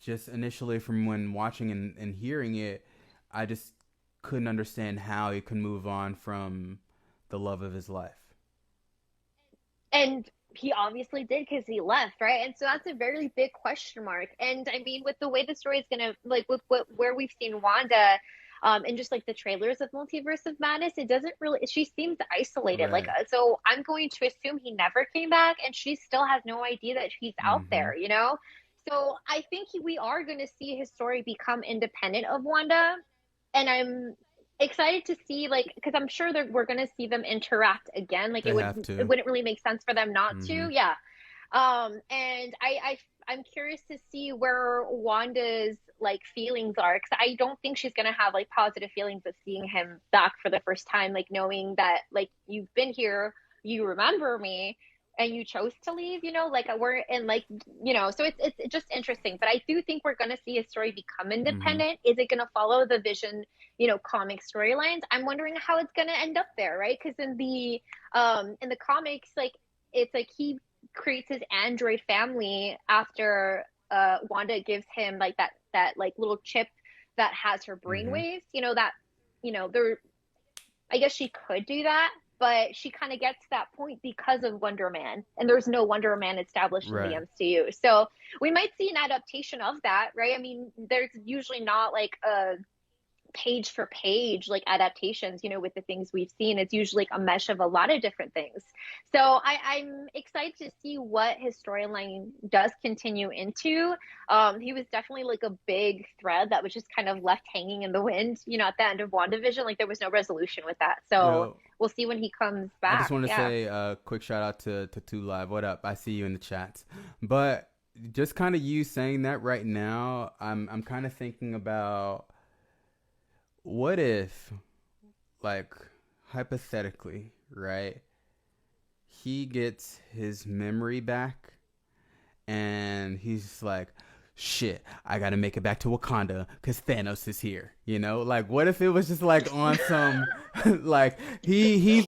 just initially from when watching and hearing it, I just couldn't understand how he could move on from the love of his life. And he obviously did because he left, right? And so that's a very big question mark. And I mean, with the way the story is gonna like with what where we've seen Wanda, and just like the trailers of Multiverse of Madness, it doesn't really. She seems isolated. Like, Right. so I'm going to assume he never came back, and she still has no idea that he's out Mm-hmm. there. You know. So I think we are going to see his story become independent of Wanda, and I'm excited to see like because I'm sure that we're gonna see them interact again. Like They have it to. wouldn't really make sense for them not Mm-hmm. to. Yeah. And I'm curious to see where Wanda's like feelings are because I don't think she's gonna have like positive feelings of seeing him back for the first time, like knowing that like you've been here, you remember me, and you chose to leave, you know, like we're in like so it's just interesting. But I do think we're gonna see his story become Mm-hmm. independent. Is it gonna follow the Vision, comic storylines? I'm wondering how it's gonna end up there, right? Because in the comics, like it's like he creates his android family after Wanda gives him like that like little chip that has her Mm-hmm. brainwaves. That there I guess she could do that, but she kind of gets to that point because of Wonder Man, and there's no Wonder Man established in the Right. MCU. So we might see an adaptation of that, right? I mean, there's usually not like a page for page like adaptations, with the things we've seen. It's usually like a mesh of a lot of different things. So I'm excited to see what his storyline does continue into. He was definitely like a big thread that was just kind of left hanging in the wind, at the end of WandaVision. Like there was no resolution with that. So Yo, we'll see when he comes I just back. want to Yeah. say a quick shout out to Two Live. What up? I see you in the chats. But just kind of you saying that right now, I'm kind of thinking about what if, like, hypothetically, right? He gets his memory back and he's like, shit, I gotta make it back to Wakanda because Thanos is here. Like, what if it was just like on some, like, he's